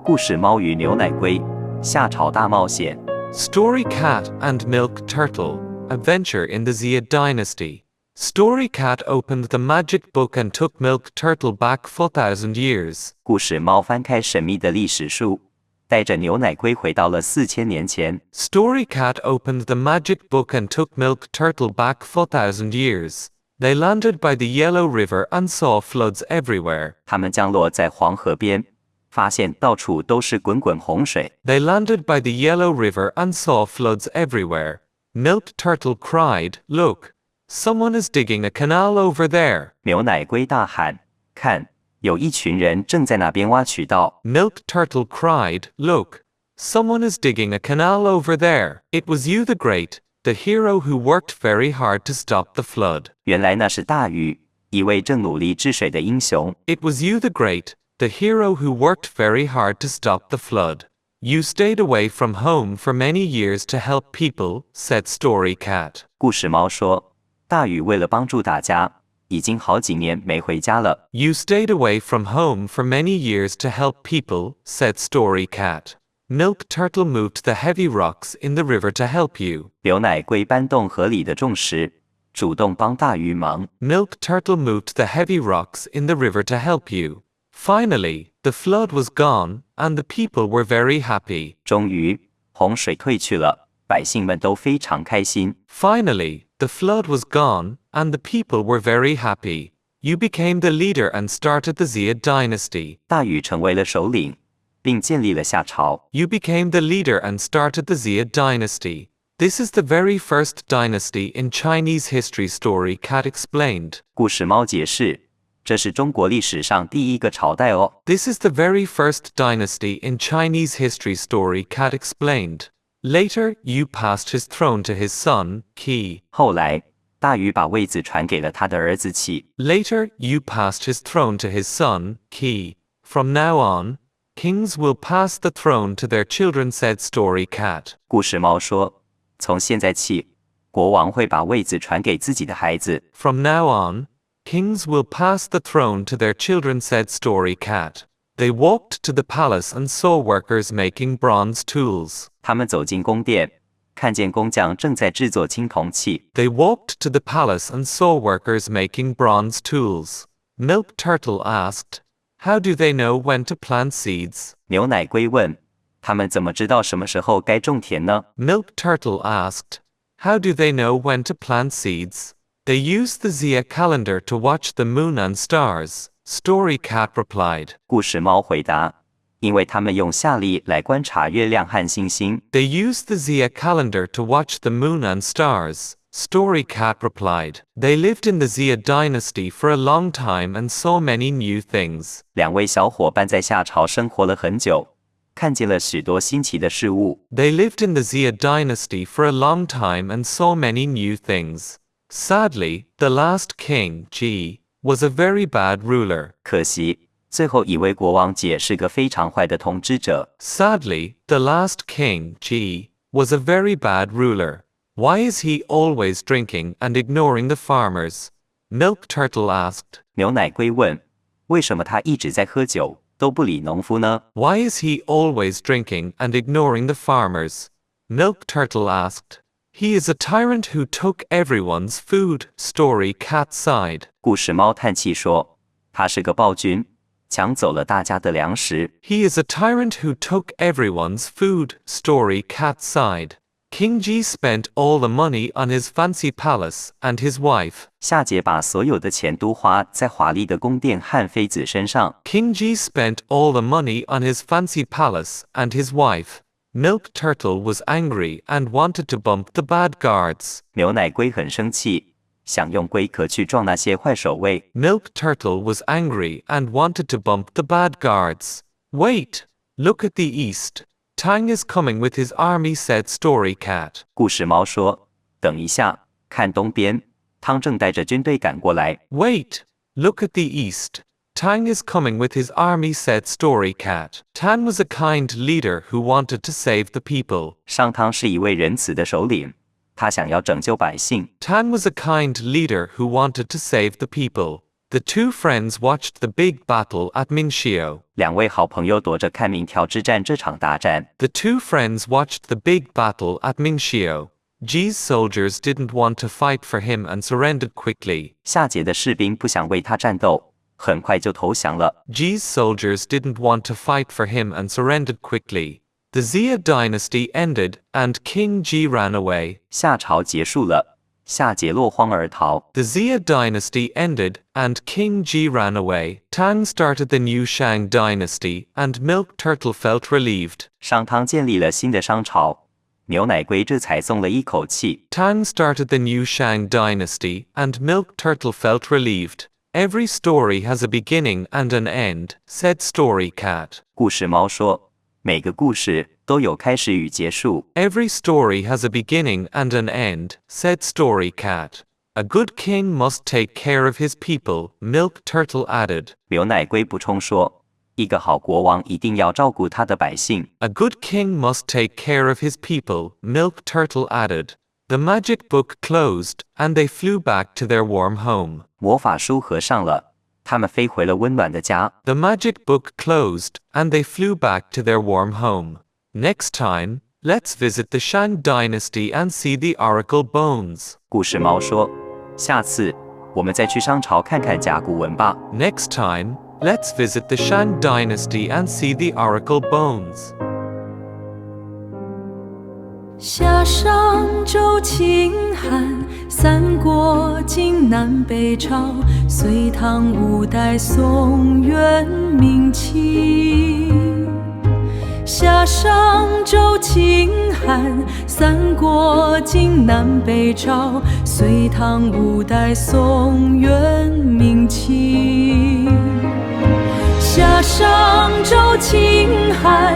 故事猫与牛奶龟夏朝大冒险 Story Cat and Milk Turtle, Adventure in the Zia Dynasty. Story Cat opened the magic book and took Milk Turtle back 4,000 years. 故事猫翻开神秘的历史书，带着牛奶龟回到了4000年前。 Story Cat opened the magic book and took Milk Turtle back 4,000 years. They landed by the Yellow River and saw floods everywhere. 他们降落在黄河边，发现到处都是滚滚洪水。 They landed by the Yellow River and saw floods everywhere. Milk Turtle cried, "Look! Someone is digging a canal over there." 牛奶龟大喊：“看，有一群人正在那边挖渠道。” Milk Turtle cried, "Look! Someone is digging a canal over there." It was you the Great, the hero who worked very hard to stop the flood. 原来那是大禹，一位正努力治水的英雄。 It was you the Great, the hero who worked very hard to stop the flood. You stayed away from home for many years to help people, said Story Cat. 故事猫说：“大禹为了帮助大家，已经好几年没回家了。” You stayed away from home for many years to help people, said Story Cat. Milk Turtle moved the heavy rocks in the river to help you. 牛奶龟搬动河里的重石，主动帮大禹忙。 Milk Turtle moved the heavy rocks in the river to help you. Finally, the flood was gone, and the people were very happy. 终于，洪水退去了，百姓们都非常开心。 Finally, the flood was gone, and the people were very happy. You became the leader and started the Zia dynasty. 大禹成为了首领，并建立了夏朝。 You became the leader and started the Zia dynasty. This is the very first dynasty in Chinese history, Story Cat explained. 故事猫解释，这是中国历史上第一个朝代哦。 This is the very first dynasty in Chinese history, Story Cat explained. Later, you passed his throne to his son, Qi. 后来，大禹把位子传给了他的儿子启。 Later, you passed his throne to his son, Qi. From now on, kings will pass the throne to their children, said Story Cat. 故事猫说，从现在起，国王会把位子传给自己的孩子。 From now on, kings will pass the throne to their children, said Story Cat. They walked to the palace and saw workers making bronze tools. 他们走进宫殿，看见工匠正在制作青铜器。 They walked to the palace and saw workers making bronze tools. Milk Turtle asked, "How do they know when to plant seeds?" 牛奶龟问：“他们怎么知道什么时候该种田呢？” Milk Turtle asked, "How do they know when to plant seeds?" They use the Zia calendar to watch the moon and stars, Story Cat replied. 故事猫回答：“因为他们用夏历来观察月亮和星星。” They use the Zia calendar to watch the moon and stars, Story Cat replied. They lived in the Zia dynasty for a long time and saw many new things. 两位小伙伴在夏朝生活了很久，看见了许多新奇的事物。 They lived in the Zia dynasty for a long time and saw many new things. Sadly, the last king, Ji, was a very bad ruler. 可惜，最后一位国王姐是个非常坏的统治者。 Sadly, the last king, Ji, was a very bad ruler. Why is he always drinking and ignoring the farmers? Milk Turtle asked. 牛奶龟问：“为什么他一直在喝酒，都不理农夫呢？” Why is he always drinking and ignoring the farmers? Milk Turtle asked. He is a tyrant who took everyone's food, Story Cat sighed. 故事猫叹气说：“他是个暴君，抢走了大家的粮食。” He is a tyrant who took everyone's food, Story Cat sighed. King Ji spent all the money on his fancy palace and his wife. 夏桀把所有的钱都花在华丽的宫殿和妃子身上。 King Ji spent all the money on his fancy palace and his wife. Milk Turtle was angry and wanted to bump the bad guards. 牛奶龟很生气，想用龟壳去撞那些坏守卫。 Milk Turtle was angry and wanted to bump the bad guards. Wait! Look at the east. Tang is coming with his army, said Story Cat. 故事猫说：“等一下，看东边，汤正带着军队赶过来。” Wait! Look at the east. Tang is coming with his army, said Story Cat. Tang was a kind leader who wanted to save the people. 商汤是一位仁慈的首领，他想要拯救百姓。 Tang was a kind leader who wanted to save the people. The two friends watched the big battle at Minshio. 两位好朋友躲着看明条之战这场大战。The two friends watched the big battle at Minshio. Ji's soldiers didn't want to fight for him and surrendered quickly. 夏桀的士兵不想为他战斗，很快就投降了。Ji's soldiers didn't want to fight for him and surrendered quickly. The Xia dynasty ended, and King Ji ran away. 夏朝结束了，夏桀落荒而逃。The Xia dynasty ended, and King Ji ran away. Tang started the new Shang dynasty, and Milk Turtle felt relieved. 商汤建立了新的商朝，牛奶龟这才松了一口气。Tang started the new Shang dynasty, and Milk Turtle felt relieved. Every story has a beginning and an end, said Story Cat. 故事猫说，每个故事都有开始与结束。Every story has a beginning and an end, said Story Cat. A good king must take care of his people, Milk Turtle added. 牛奶龟补充说，一个好国王一定要照顾他的百姓。A good king must take care of his people, Milk Turtle added. The magic book closed, and they flew back to their warm home. 魔法书合上了，他们飞回了温暖的家。The magic book closed, and they flew back to their warm home. Next time, let's visit the Shang dynasty and see the oracle bones. 故事猫说，下次我们再去商朝看看甲骨文吧。Next time, let's visit the Shang dynasty and see the oracle bones. 夏商周秦汉，三国晋南北朝，隋唐五代宋元明清。夏商周秦汉，三国晋南北朝，隋唐五代宋元明清。夏商周秦汉。